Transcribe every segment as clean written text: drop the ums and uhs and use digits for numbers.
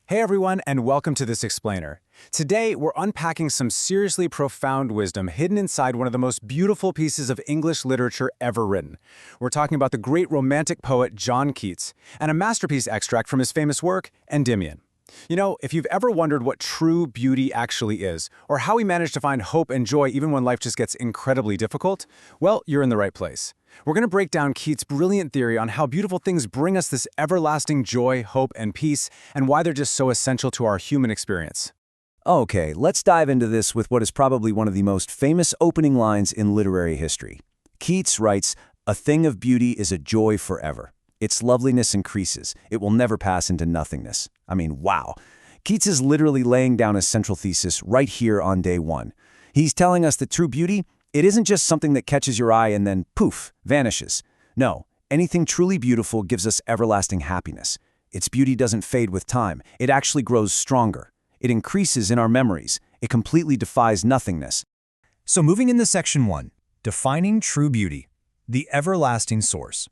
Hey everyone, and welcome to This Explainer. Today, we're unpacking some seriously profound wisdom hidden inside one of the most beautiful pieces of English literature ever written. We're talking about the great romantic poet John Keats, and a masterpiece extract from his famous work, Endymion. You know, if you've ever wondered what true beauty actually is, or how we manage to find hope and joy even when life just gets incredibly difficult, well, you're in the right place. We're going to break down Keats' brilliant theory on how beautiful things bring us this everlasting joy, hope, and peace, and why they're just so essential to our human experience. Okay, let's dive into this with what is probably one of the most famous opening lines in literary history. Keats writes, "A thing of beauty is a joy forever. Its loveliness increases. It will never pass into nothingness." I mean, wow. Keats is literally laying down a central thesis right here on day one. He's telling us that true beauty, it isn't just something that catches your eye and then, poof, vanishes. No, anything truly beautiful gives us everlasting happiness. Its beauty doesn't fade with time. It actually grows stronger. It increases in our memories. It completely defies nothingness. So moving into section 1, defining true beauty, the everlasting source.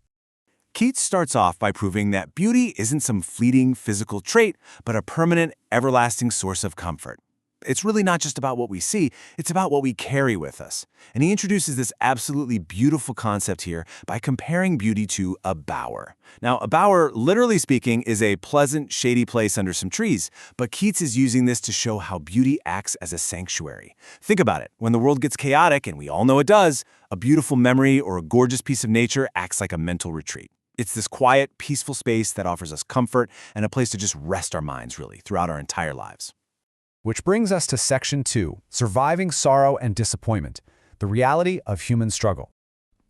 Keats starts off by proving that beauty isn't some fleeting physical trait, but a permanent, everlasting source of comfort. It's really not just about what we see, it's about what we carry with us. And he introduces this absolutely beautiful concept here by comparing beauty to a bower. Now, a bower, literally speaking, is a pleasant, shady place under some trees, but Keats is using this to show how beauty acts as a sanctuary. Think about it. When the world gets chaotic, and we all know it does, a beautiful memory or a gorgeous piece of nature acts like a mental retreat. It's this quiet, peaceful space that offers us comfort and a place to just rest our minds, really, throughout our entire lives. Which brings us to section 2, surviving sorrow and disappointment, the reality of human struggle.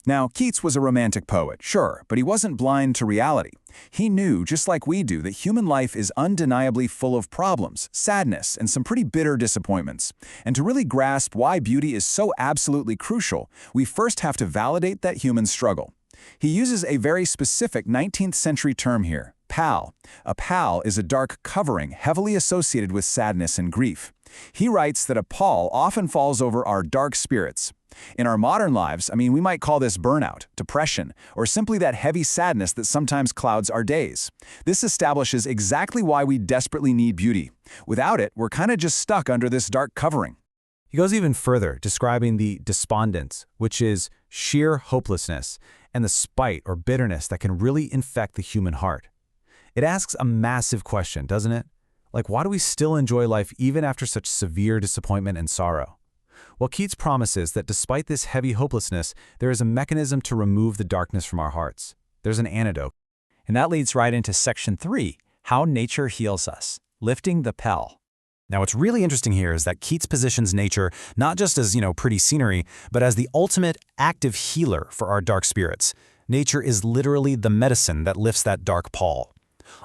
Now, Keats was a romantic poet, sure, but he wasn't blind to reality. He knew, just like we do, that human life is undeniably full of problems, sadness, and some pretty bitter disappointments. And to really grasp why beauty is so absolutely crucial, we first have to validate that human struggle. He uses a very specific 19th century term here, pall. A pall is a dark covering heavily associated with sadness and grief. He writes that a pall often falls over our dark spirits. In our modern lives, we might call this burnout, depression, or simply that heavy sadness that sometimes clouds our days. This establishes exactly why we desperately need beauty. Without it, we're kind of just stuck under this dark covering. He goes even further, describing the despondence, which is sheer hopelessness, and the spite or bitterness that can really infect the human heart. It asks a massive question, doesn't it? Like, why do we still enjoy life even after such severe disappointment and sorrow? Well, Keats promises that despite this heavy hopelessness, there is a mechanism to remove the darkness from our hearts. There's an antidote. And that leads right into section 3, how nature heals us, lifting the pall. Now, what's really interesting here is that Keats positions nature not just as, pretty scenery, but as the ultimate active healer for our dark spirits. Nature is literally the medicine that lifts that dark pall.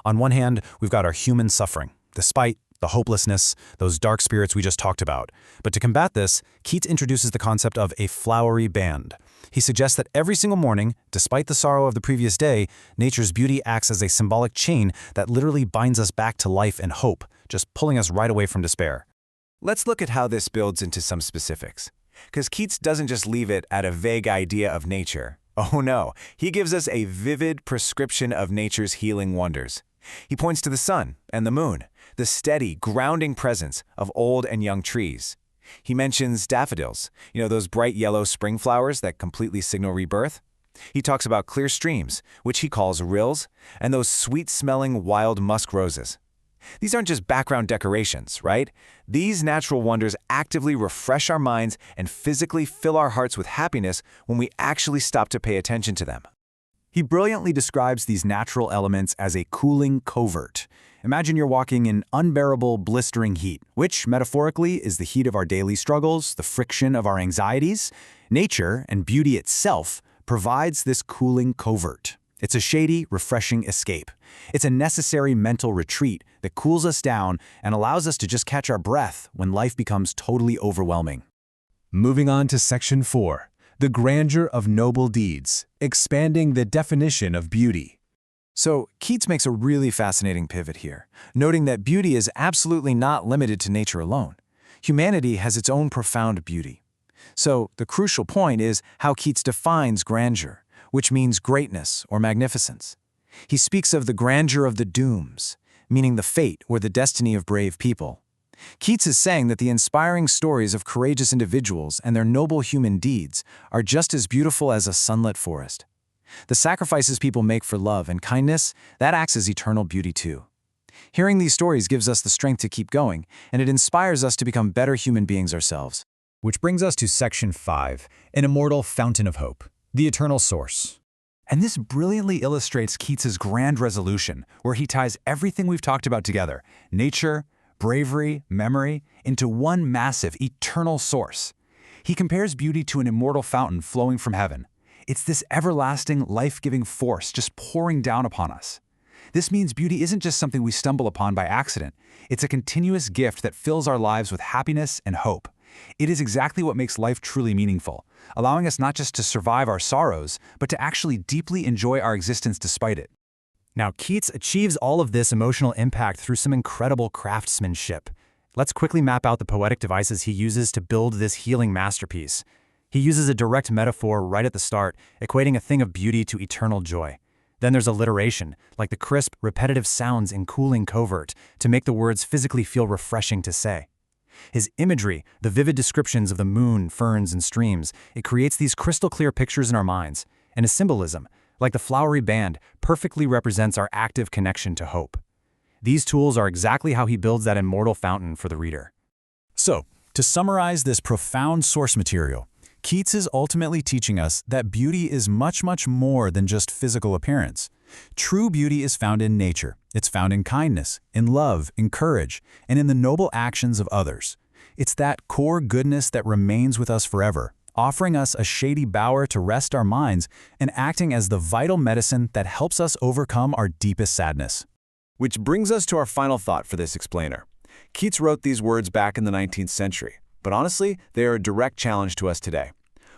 On one hand, we've got our human suffering, the spite, the hopelessness, those dark spirits we just talked about. But to combat this, Keats introduces the concept of a flowery band. He suggests that every single morning, despite the sorrow of the previous day, nature's beauty acts as a symbolic chain that literally binds us back to life and hope, just pulling us right away from despair. Let's look at how this builds into some specifics. Because Keats doesn't just leave it at a vague idea of nature. Oh no, he gives us a vivid prescription of nature's healing wonders. He points to the sun and the moon, the steady, grounding presence of old and young trees. He mentions daffodils, those bright yellow spring flowers that completely signal rebirth. He talks about clear streams, which he calls rills, and those sweet-smelling wild musk roses. These aren't just background decorations, right? These natural wonders actively refresh our minds and physically fill our hearts with happiness when we actually stop to pay attention to them. He brilliantly describes these natural elements as a cooling covert. Imagine you're walking in unbearable, blistering heat, which, metaphorically, is the heat of our daily struggles, the friction of our anxieties. Nature, and beauty itself, provides this cooling covert. It's a shady, refreshing escape. It's a necessary mental retreat that cools us down and allows us to just catch our breath when life becomes totally overwhelming. Moving on to section 4, the grandeur of noble deeds, expanding the definition of beauty. So, Keats makes a really fascinating pivot here, noting that beauty is absolutely not limited to nature alone. Humanity has its own profound beauty. So, the crucial point is how Keats defines grandeur, which means greatness or magnificence. He speaks of the grandeur of the dooms, meaning the fate or the destiny of brave people. Keats is saying that the inspiring stories of courageous individuals and their noble human deeds are just as beautiful as a sunlit forest. The sacrifices people make for love and kindness, that acts as eternal beauty too. Hearing these stories gives us the strength to keep going, and it inspires us to become better human beings ourselves. Which brings us to Section 5, an immortal fountain of hope, the eternal source. And this brilliantly illustrates Keats's grand resolution, where he ties everything we've talked about together, nature, bravery, memory, into one massive, eternal source. He compares beauty to an immortal fountain flowing from heaven. It's this everlasting, life-giving force just pouring down upon us. This means beauty isn't just something we stumble upon by accident. It's a continuous gift that fills our lives with happiness and hope. It is exactly what makes life truly meaningful, allowing us not just to survive our sorrows, but to actually deeply enjoy our existence despite it. Now, Keats achieves all of this emotional impact through some incredible craftsmanship. Let's quickly map out the poetic devices he uses to build this healing masterpiece. He uses a direct metaphor right at the start, equating a thing of beauty to eternal joy. Then there's alliteration, like the crisp, repetitive sounds in cooling covert, to make the words physically feel refreshing to say. His imagery, the vivid descriptions of the moon, ferns, and streams, it creates these crystal-clear pictures in our minds. And his symbolism, like the flowery band, perfectly represents our active connection to hope. These tools are exactly how he builds that immortal fountain for the reader. So, to summarize this profound source material, Keats is ultimately teaching us that beauty is much, much more than just physical appearance. True beauty is found in nature. It's found in kindness, in love, in courage, and in the noble actions of others. It's that core goodness that remains with us forever, offering us a shady bower to rest our minds and acting as the vital medicine that helps us overcome our deepest sadness. Which brings us to our final thought for this explainer. Keats wrote these words back in the 19th century, but honestly, they are a direct challenge to us today.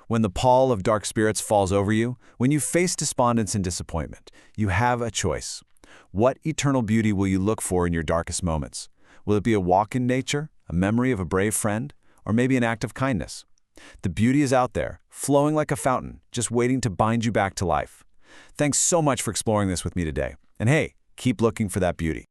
When the pall of dark spirits falls over you, when you face despondence and disappointment, you have a choice. What eternal beauty will you look for in your darkest moments? Will it be a walk in nature, a memory of a brave friend, or maybe an act of kindness? The beauty is out there, flowing like a fountain, just waiting to bind you back to life. Thanks so much for exploring this with me today. And hey, keep looking for that beauty.